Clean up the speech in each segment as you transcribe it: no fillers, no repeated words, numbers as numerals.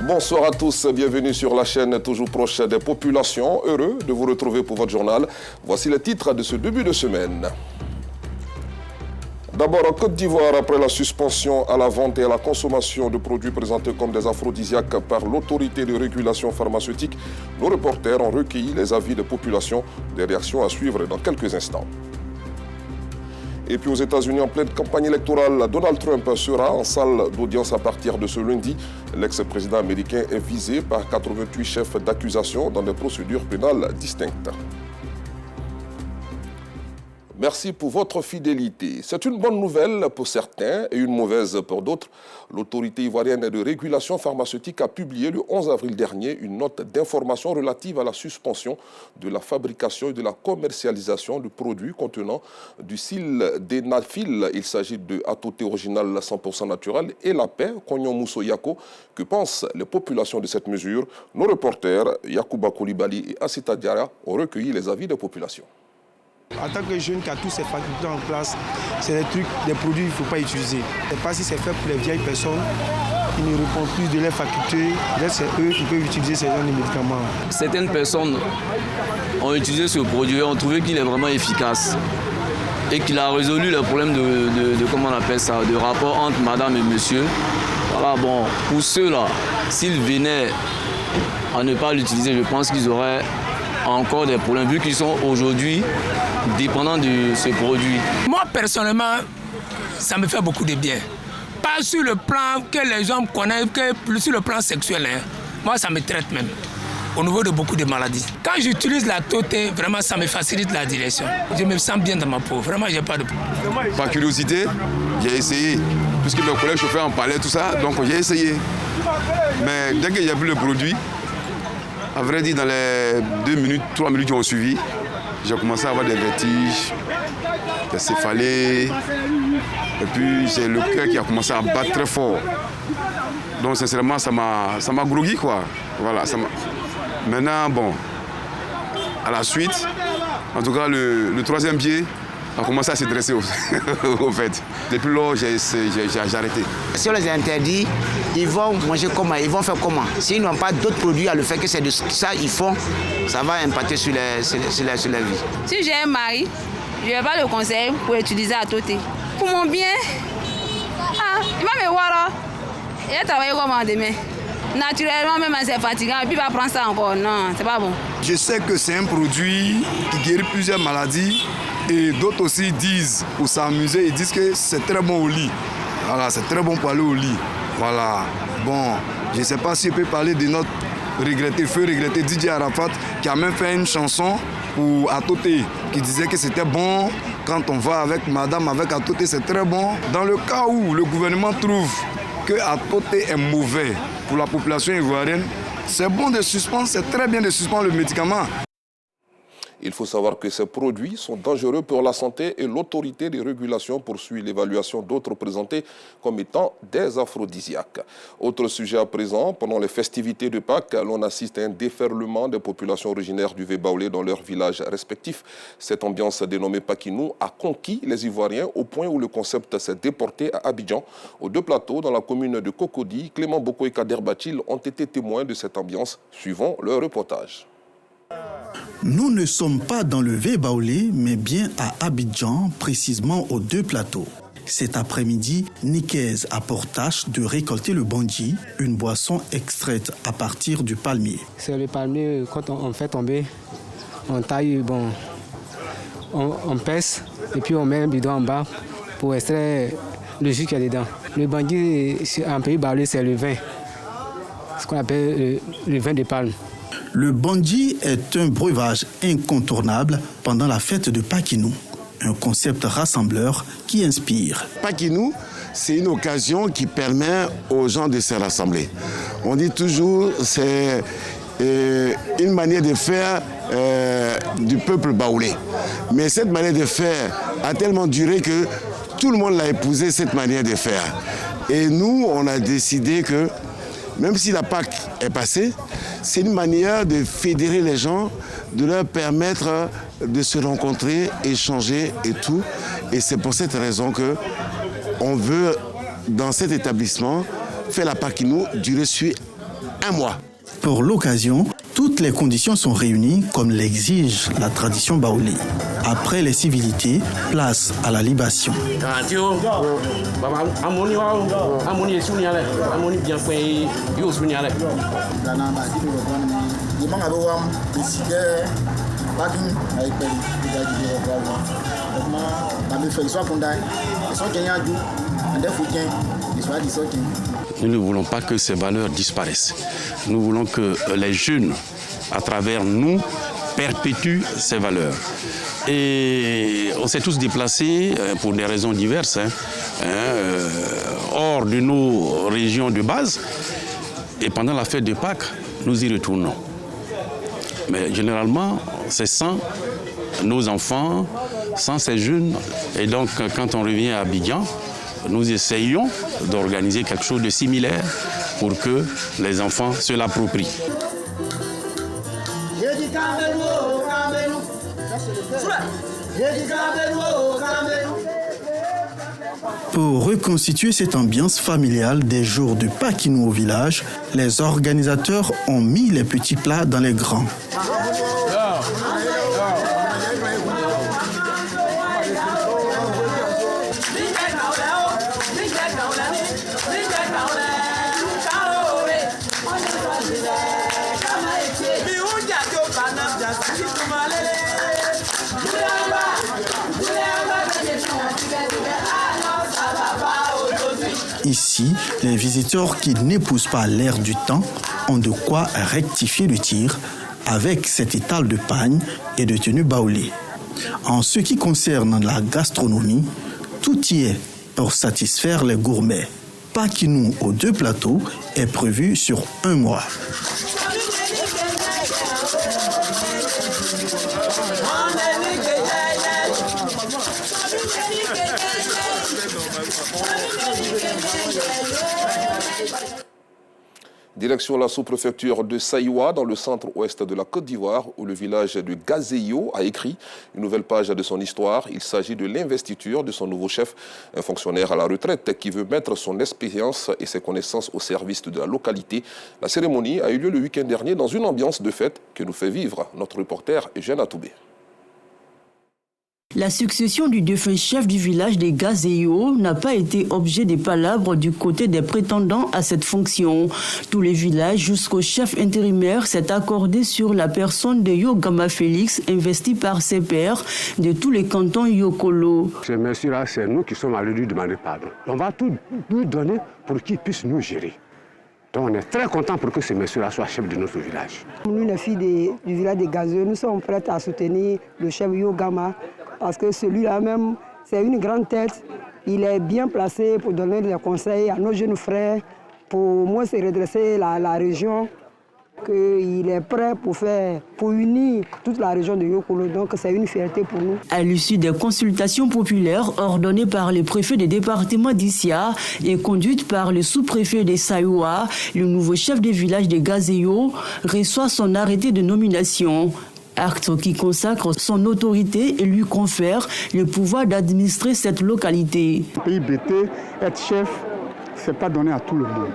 Bonsoir à tous, bienvenue sur la chaîne toujours proche des populations. Heureux de vous retrouver pour votre journal. Voici les titres de ce début de semaine. D'abord, en Côte d'Ivoire, après la suspension à la vente et à la consommation de produits présentés comme des aphrodisiaques par l'autorité de régulation pharmaceutique, nos reporters ont recueilli les avis des populations. Des réactions à suivre dans quelques instants. Et puis aux États-Unis, en pleine campagne électorale, Donald Trump sera en salle d'audience à partir de ce lundi. L'ex-président américain est visé par 88 chefs d'accusation dans des procédures pénales distinctes. Merci pour votre fidélité. C'est une bonne nouvelle pour certains et une mauvaise pour d'autres. L'autorité ivoirienne de régulation pharmaceutique a publié le 11 avril dernier une note d'information relative à la suspension de la fabrication et de la commercialisation de produits contenant du sildenafil. Il s'agit de Atoté original 100% naturel et la paix, Cognon Mousso Yako. Que pensent les populations de cette mesure? Nos reporters Yacouba Koulibaly et Assita Diarra ont recueilli les avis des populations. En tant que jeune qui a tous ces facultés en place, c'est des produits qu'il ne faut pas utiliser. Je ne sais pas si c'est fait pour les vieilles personnes qui ne répondent plus de leurs facultés. C'est eux qui peuvent utiliser ces genres de médicaments. Certaines personnes ont utilisé ce produit et ont trouvé qu'il est vraiment efficace et qu'il a résolu le problème de comment on appelle ça, de rapport entre madame et monsieur. Voilà, bon, pour ceux-là, s'ils venaient à ne pas l'utiliser, je pense qu'ils auraient encore des problèmes, vu qu'ils sont aujourd'hui dépendants de ce produit. Moi, personnellement, ça me fait beaucoup de bien. Pas sur le plan que les gens connaissent, que sur le plan sexuel. Hein. Moi, ça me traite même, au niveau de beaucoup de maladies. Quand j'utilise la Toté, vraiment, ça me facilite la direction. Je me sens bien dans ma peau. Vraiment, j'ai pas de problème. Par curiosité, j'ai essayé. Puisque mes collègues chauffeurs en parlaient, tout ça, donc j'ai essayé. Mais dès que j'ai vu le produit, à vrai dire, dans les 2 minutes, 3 minutes qui ont suivi, j'ai commencé à avoir des vertiges, des céphalées, et puis c'est le cœur qui a commencé à battre très fort. Donc sincèrement, ça m'a groggy, quoi. Voilà, maintenant, bon, à la suite, en tout cas, le 3e pied a commencé à se dresser au fait. Depuis lors, j'ai arrêté. Si on les interdit, ils vont manger comment? Ils vont faire comment? S'ils n'ont pas d'autres produits à le faire que c'est de ça ils font, ça va impacter sur la vie. Si j'ai un mari, je ne vais pas le conseiller pour utiliser à Toté. Pour mon bien, il va me voir là. Il va travailler comment demain? Naturellement, même c'est fatigant, et puis il va prendre ça encore. Non, c'est pas bon. Je sais que c'est un produit qui guérit plusieurs maladies. Et d'autres aussi disent, pour s'amuser, ils disent que c'est très bon au lit. Voilà, c'est très bon pour aller au lit. Voilà. Bon, je ne sais pas si on peut parler de notre feu regretté DJ Arafat, qui a même fait une chanson pour Atoté, qui disait que c'était bon quand on va avec madame, avec Atoté, c'est très bon. Dans le cas où le gouvernement trouve que Atoté est mauvais pour la population ivoirienne, c'est bon de suspendre, c'est très bien de suspendre le médicament. Il faut savoir que ces produits sont dangereux pour la santé et l'autorité de régulation poursuit l'évaluation d'autres présentés comme étant des aphrodisiaques. Autre sujet à présent, pendant les festivités de Pâques, l'on assiste à un déferlement des populations originaires du Vébaoulé dans leurs villages respectifs. Cette ambiance dénommée Pakinou a conquis les Ivoiriens au point où le concept s'est déporté à Abidjan. Aux 2 plateaux, dans la commune de Cocody, Clément Boko et Kader Bathil ont été témoins de cette ambiance. Suivons leur reportage. Nous ne sommes pas dans le Vébaoulé, mais bien à Abidjan, précisément aux 2 plateaux. Cet après-midi, Nikez a pour tâche de récolter le bandi, une boisson extraite à partir du palmier. C'est le palmier, quand on fait tomber, on taille, bon, on pèse et puis on met un bidon en bas pour extraire le jus qu'il y a dedans. Le bandi, en pays baoulé, c'est le vin, ce qu'on appelle le vin de palme. Le bandi est un breuvage incontournable pendant la fête de Pakinou, un concept rassembleur qui inspire. Pakinou, c'est une occasion qui permet aux gens de se rassembler. On dit toujours c'est une manière de faire du peuple baoulé. Mais cette manière de faire a tellement duré que tout le monde l'a épousé, cette manière de faire. Et nous, on a décidé que même si la Pâque est passée, c'est une manière de fédérer les gens, de leur permettre de se rencontrer, échanger et tout. Et c'est pour cette raison qu'on veut, dans cet établissement, faire la Pakinou durer 1 mois. Pour l'occasion, toutes les conditions sont réunies comme l'exige la tradition baoulé. Après les civilités, place à la libation. Nous ne voulons pas que ces valeurs disparaissent. Nous voulons que les jeunes, à travers nous, perpétuent ces valeurs. Et on s'est tous déplacés pour des raisons diverses, hors de nos régions de base. Et pendant la fête de Pâques, nous y retournons. Mais généralement, c'est sans nos enfants, sans ces jeunes. Et donc, quand on revient à Abidjan, nous essayons d'organiser quelque chose de similaire pour que les enfants se l'approprient. Pour reconstituer cette ambiance familiale des jours de Pakinou au village, les organisateurs ont mis les petits plats dans les grands. Ici, les visiteurs qui n'épousent pas l'air du temps ont de quoi rectifier le tir avec cet étal de pagne et de tenue baoulée. En ce qui concerne la gastronomie, tout y est pour satisfaire les gourmets. Pakinou aux 2 plateaux est prévu sur 1 mois. Direction la sous-préfecture de Saïwa, dans le centre-ouest de la Côte d'Ivoire, où le village de Gazeyo a écrit une nouvelle page de son histoire. Il s'agit de l'investiture de son nouveau chef, un fonctionnaire à la retraite qui veut mettre son expérience et ses connaissances au service de la localité. La cérémonie a eu lieu le week-end dernier dans une ambiance de fête que nous fait vivre notre reporter Eugène Atoubé. La succession du défunt chef du village des Gazeyo n'a pas été objet des palabres du côté des prétendants à cette fonction. Tous les villages, jusqu'au chef intérimaire, s'est accordé sur la personne de Yogama Félix, investi par ses pairs de tous les cantons Yokolo. Ce monsieur-là, c'est nous qui sommes allés lui demander pardon. On va tout lui donner pour qu'il puisse nous gérer. Donc on est très content pour que ce monsieur-là soit chef de notre village. Nous, les filles du village des Gazeyo, nous sommes prêts à soutenir le chef Yogama. Parce que celui-là même, c'est une grande tête. Il est bien placé pour donner des conseils à nos jeunes frères, pour moins se redresser la région, qu'il est prêt pour unir toute la région de Yokolo. Donc c'est une fierté pour nous. À l'issue des consultations populaires ordonnées par le préfet des départements d'Issia et conduites par le sous-préfet de Saïwa, le nouveau chef du village de Gazeyo reçoit son arrêté de nomination. Acte qui consacre son autorité et lui confère le pouvoir d'administrer cette localité. PIBT, être chef, ce n'est pas donné à tout le monde.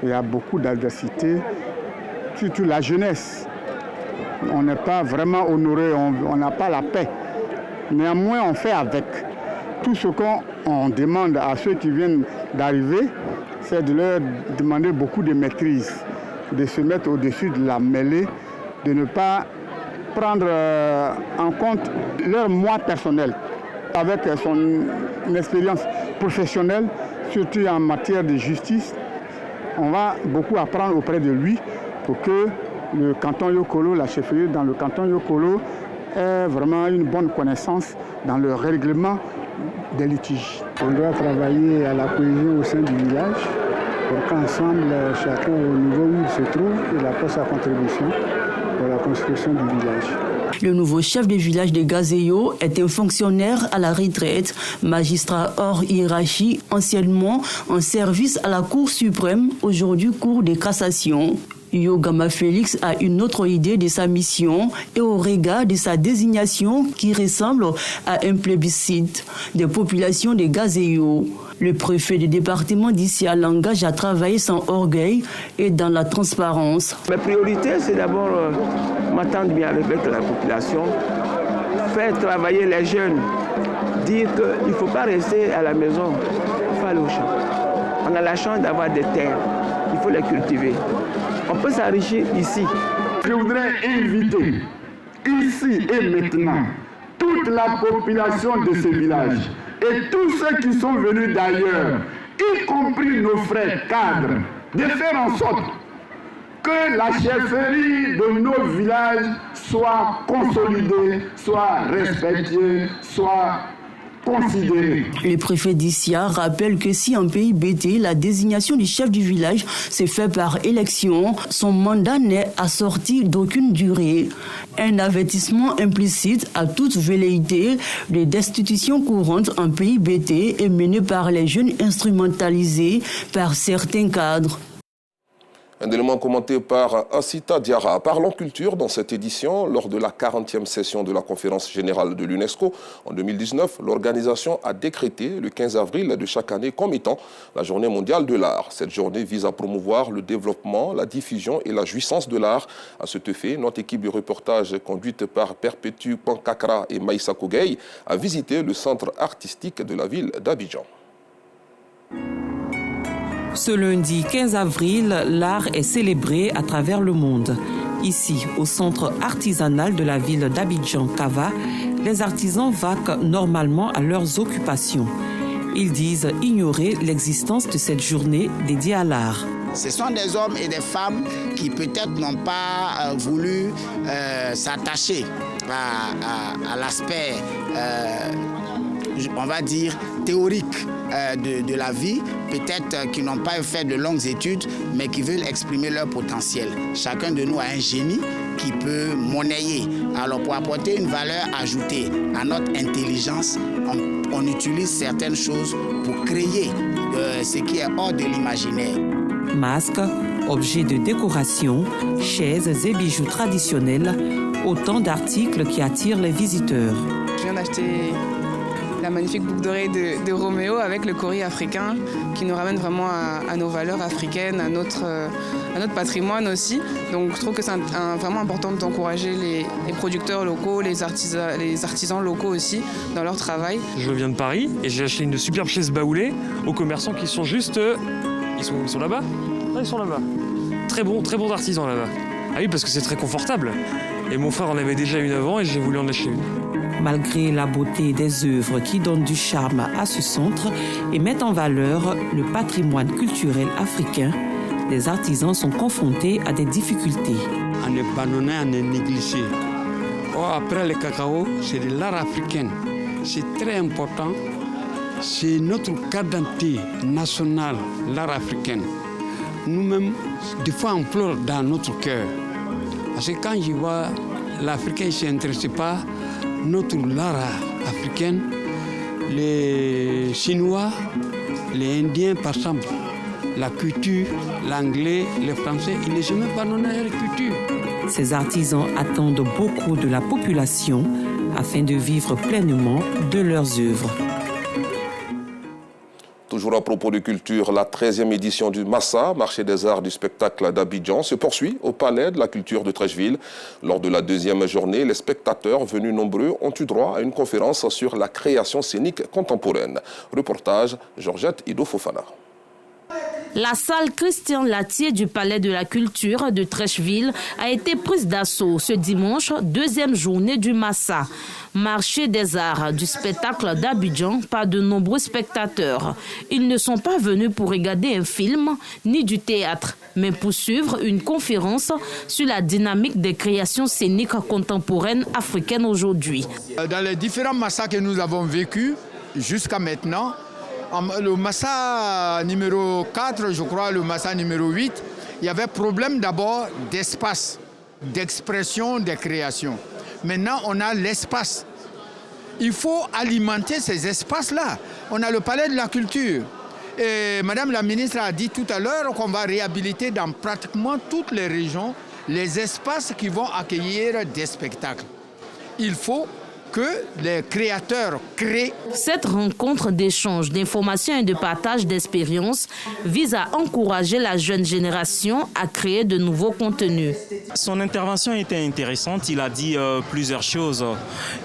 Il y a beaucoup d'adversité, surtout la jeunesse. On n'est pas vraiment honoré, on n'a pas la paix. Néanmoins, on fait avec. Tout ce qu'on demande à ceux qui viennent d'arriver, c'est de leur demander beaucoup de maîtrise, de se mettre au-dessus de la mêlée, de ne pas prendre en compte leur moi personnel avec son expérience professionnelle, surtout en matière de justice. On va beaucoup apprendre auprès de lui pour que le canton Yokolo, la chefferie dans le canton Yokolo, ait vraiment une bonne connaissance dans le règlement des litiges. On doit travailler à la cohésion au sein du village pour qu'ensemble, chacun au niveau où il se trouve, il apporte sa contribution pour la construction du village. Le nouveau chef du village de Gazeyo est un fonctionnaire à la retraite, magistrat hors hiérarchie, anciennement en service à la Cour suprême, aujourd'hui Cour de cassation. Yogama Félix a une autre idée de sa mission et au regard de sa désignation qui ressemble à un plébiscite des populations de Gazeyo. Le préfet du département d'Issia l'engage à travailler sans orgueil et dans la transparence. Ma priorité, c'est d'abord m'entendre bien avec la population, faire travailler les jeunes, dire qu'il ne faut pas rester à la maison, il faut aller au champ. On a la chance d'avoir des terres, il faut les cultiver. On peut s'enrichir ici. Je voudrais inviter ici et maintenant toute la population de ce village et tous ceux qui sont venus d'ailleurs, y compris nos frères cadres, de faire en sorte que la chefferie de nos villages soit consolidée, soit respectée, soit considérée. Le préfet d'Issia rappelle que si en pays BT, la désignation du chef du village se fait par élection, son mandat n'est assorti d'aucune durée. Un avertissement implicite à toute velléité de destitution courante en pays BT est mené par les jeunes instrumentalisés par certains cadres. Un élément commenté par Asita Diarra. Parlons culture dans cette édition. Lors de la 40e session de la conférence générale de l'UNESCO en 2019, l'organisation a décrété le 15 avril de chaque année comme étant la journée mondiale de l'art. Cette journée vise à promouvoir le développement, la diffusion et la jouissance de l'art. À cet effet, notre équipe de reportage conduite par Perpétue Pankakra et Maïssa Kogei a visité le centre artistique de la ville d'Abidjan. Ce lundi 15 avril, l'art est célébré à travers le monde. Ici, au centre artisanal de la ville d'Abidjan-Cava, les artisans vaquent normalement à leurs occupations. Ils disent ignorer l'existence de cette journée dédiée à l'art. Ce sont des hommes et des femmes qui peut-être n'ont pas voulu s'attacher à l'aspect, on va dire, théorique de la vie, peut-être qui n'ont pas fait de longues études, mais qui veulent exprimer leur potentiel. Chacun de nous a un génie qui peut monnayer. Alors pour apporter une valeur ajoutée à notre intelligence, on utilise certaines choses pour créer ce qui est hors de l'imaginaire. Masques, objets de décoration, chaises et bijoux traditionnels, autant d'articles qui attirent les visiteurs. Je viens d'acheter la magnifique boucle d'oreille de Roméo avec le cori africain qui nous ramène vraiment à nos valeurs africaines, à notre patrimoine aussi. Donc je trouve que c'est vraiment important d'encourager les producteurs locaux, les artisans locaux aussi dans leur travail. Je viens de Paris et j'ai acheté une superbe chaise baoulée aux commerçants qui sont juste... Ils sont là-bas ? Ah, ils sont là-bas. Très bons artisans là-bas. Ah oui, parce que c'est très confortable. Et mon frère en avait déjà une avant et j'ai voulu en acheter une. Malgré la beauté des œuvres qui donnent du charme à ce centre et mettent en valeur le patrimoine culturel africain, les artisans sont confrontés à des difficultés. On est abandonné, on est négligé. Après le cacao, c'est de l'art africain. C'est très important. C'est notre carte d'identité nationale, l'art africain. Nous-mêmes, des fois, on pleure dans notre cœur. Parce que quand je vois l'Africain ne s'intéresse pas notre art africain, les Chinois, les Indiens par exemple, la culture, l'anglais, les Français, ils ne sont même pas donnés à la culture. Ces artisans attendent beaucoup de la population afin de vivre pleinement de leurs œuvres. Toujours à propos de culture, la 13e édition du Massa, marché des arts du spectacle d'Abidjan, se poursuit au Palais de la culture de Trècheville. Lors de la deuxième journée, les spectateurs venus nombreux ont eu droit à une conférence sur la création scénique contemporaine. Reportage, Georgette Ido Fofana. La salle Christian Latier du Palais de la Culture de Trècheville a été prise d'assaut ce dimanche, deuxième journée du Massa. Marché des arts du spectacle d'Abidjan par de nombreux spectateurs. Ils ne sont pas venus pour regarder un film ni du théâtre, mais pour suivre une conférence sur la dynamique des créations scéniques contemporaines africaines aujourd'hui. Dans les différents Massas que nous avons vécus jusqu'à maintenant, le Massa numéro 4, je crois, le Massa numéro 8, il y avait problème d'abord d'espace, d'expression des créations. Maintenant, on a l'espace. Il faut alimenter ces espaces-là. On a le Palais de la Culture. Et Madame la ministre a dit tout à l'heure qu'on va réhabiliter dans pratiquement toutes les régions les espaces qui vont accueillir des spectacles. Il faut que les créateurs créent. Cette rencontre d'échange, d'informations et de partage d'expériences vise à encourager la jeune génération à créer de nouveaux contenus. Son intervention était intéressante, il a dit plusieurs choses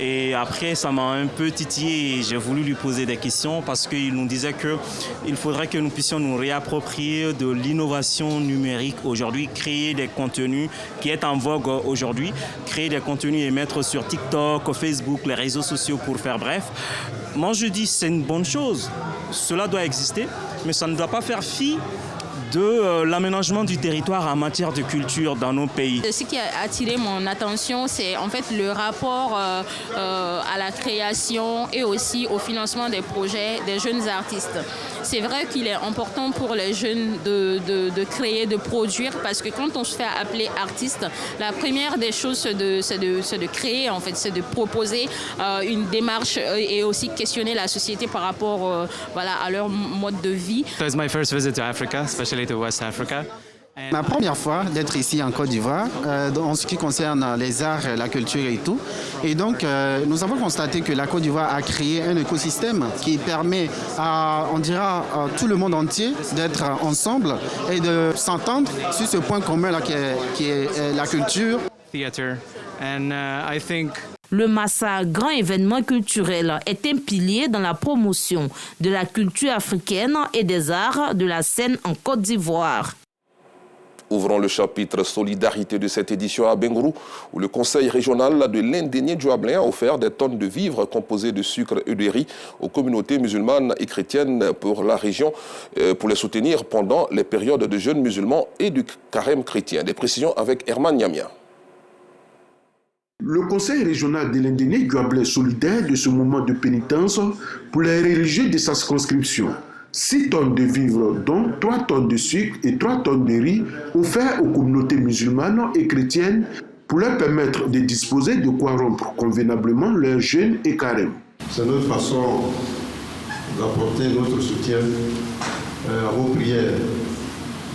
et après ça m'a un peu titillé et j'ai voulu lui poser des questions parce qu'il nous disait qu'il faudrait que nous puissions nous réapproprier de l'innovation numérique aujourd'hui, créer des contenus qui est en vogue aujourd'hui, créer des contenus et mettre sur TikTok, Facebook, les réseaux sociaux pour faire bref. Moi je dis c'est une bonne chose, cela doit exister, mais ça ne doit pas faire fi de l'aménagement du territoire en matière de culture dans nos pays. Ce qui a attiré mon attention, c'est en fait le rapport à la création et aussi au financement des projets des jeunes artistes. C'est vrai qu'il est important pour les jeunes de créer, de produire, parce que quand on se fait appeler artiste, la première des choses c'est de créer, en fait, c'est de proposer une démarche et aussi questionner la société par rapport à leur mode de vie. It was my first visit to Africa, especially to West Africa. Ma première fois d'être ici en Côte d'Ivoire, en ce qui concerne les arts, la culture et tout. Et donc, nous avons constaté que la Côte d'Ivoire a créé un écosystème qui permet à, on dira, à tout le monde entier d'être ensemble et de s'entendre sur ce point commun là qui est la culture. Theater. And I think le Massa, grand événement culturel, est un pilier dans la promotion de la culture africaine et des arts de la scène en Côte d'Ivoire. Ouvrons le chapitre solidarité de cette édition à Bengrou, où le conseil régional de l'Indénié-Djuablin a offert des tonnes de vivres composés de sucre et de riz aux communautés musulmanes et chrétiennes pour la région, pour les soutenir pendant les périodes de jeûne musulman et du carême chrétien. Des précisions avec Herman Niamia. Le conseil régional de l'Indénié-Djuablin solidaire de ce moment de pénitence pour les religieux de sa circonscription. 6 tonnes de vivres, dont 3 tonnes de sucre et 3 tonnes de riz, offerts aux communautés musulmanes et chrétiennes pour leur permettre de disposer de quoi rompre convenablement leur jeûne et carême. C'est notre façon d'apporter notre soutien à vos prières.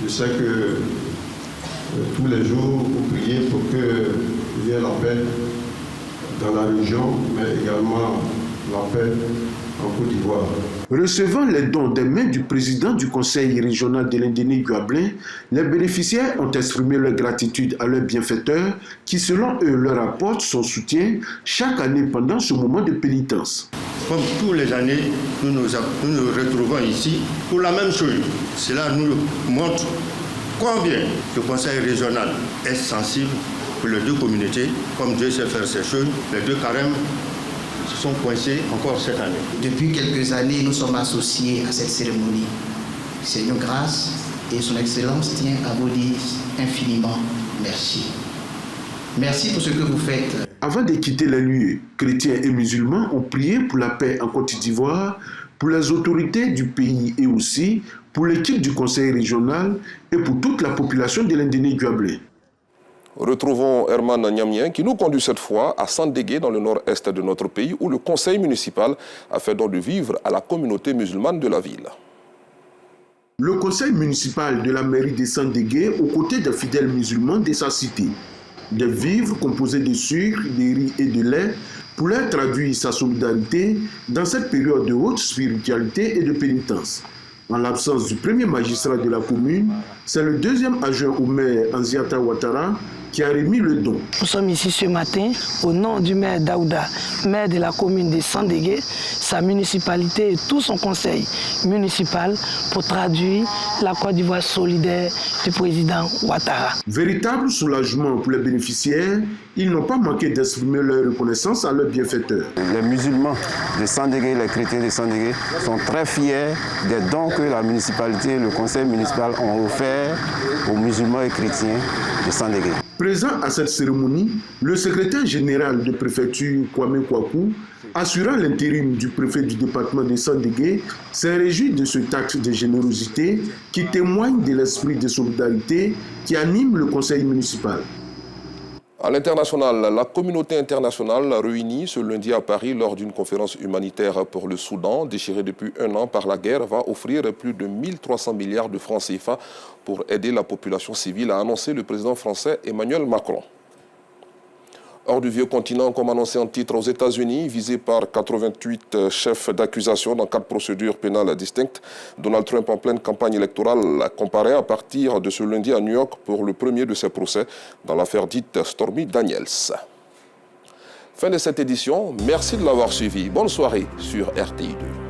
Je sais que tous les jours, vous priez pour qu'il y ait la paix dans la région, mais également la paix en Côte d'Ivoire. Recevant les dons des mains du président du conseil régional de l'Indénié-Djuablin, les bénéficiaires ont exprimé leur gratitude à leurs bienfaiteurs qui, selon eux, leur apportent son soutien chaque année pendant ce moment de pénitence. Comme tous les années, nous nous retrouvons ici pour la même chose. Cela nous montre combien le conseil régional est sensible pour les deux communautés. Comme Dieu sait faire ces choses, les deux carèmes se sont coincés encore cette année. Depuis quelques années, nous sommes associés à cette cérémonie. C'est une grâce et son Excellence tient à vous dire infiniment merci. Merci pour ce que vous faites. Avant de quitter les lieux, chrétiens et musulmans ont prié pour la paix en Côte d'Ivoire, pour les autorités du pays et aussi pour l'équipe du conseil régional et pour toute la population de l'Indénié-Djuablin. Retrouvons Herman Niamien qui nous conduit cette fois à Sandégué dans le nord-est de notre pays où le conseil municipal a fait don de vivres à la communauté musulmane de la ville. Le conseil municipal de la mairie de Sandégué aux côtés des fidèles musulmans de sa cité. Des vivres composés de sucre, de riz et de lait pour leur traduire sa solidarité dans cette période de haute spiritualité et de pénitence. En l'absence du premier magistrat de la commune, c'est le deuxième adjoint au maire Anziata Ouattara qui a remis le don. Nous sommes ici ce matin au nom du maire Daouda, maire de la commune de Sandégué, sa municipalité et tout son conseil municipal pour traduire la Côte d'Ivoire solidaire du président Ouattara. Véritable soulagement pour les bénéficiaires, ils n'ont pas manqué d'exprimer leur reconnaissance à leurs bienfaiteurs. Les musulmans de Sandégué, les chrétiens de Sandégué sont très fiers des dons que la municipalité et le conseil municipal ont offert aux musulmans et chrétiens de Sandégué. Présent à cette cérémonie, le secrétaire général de préfecture Kwame Kwaku, assurant l'intérim du préfet du département de Sandégué, s'est réjoui de cet acte de générosité qui témoigne de l'esprit de solidarité qui anime le conseil municipal. À l'international, la communauté internationale réunie ce lundi à Paris lors d'une conférence humanitaire pour le Soudan, déchiré depuis 1 an par la guerre, va offrir plus de 1300 milliards de francs CFA pour aider la population civile, a annoncé le président français Emmanuel Macron. Hors du vieux continent, comme annoncé en titre aux États-Unis, visé par 88 chefs d'accusation dans 4 procédures pénales distinctes, Donald Trump, en pleine campagne électorale, comparaît à partir de ce lundi à New York pour le premier de ses procès dans l'affaire dite Stormy Daniels. Fin de cette édition, merci de l'avoir suivi. Bonne soirée sur RTI2.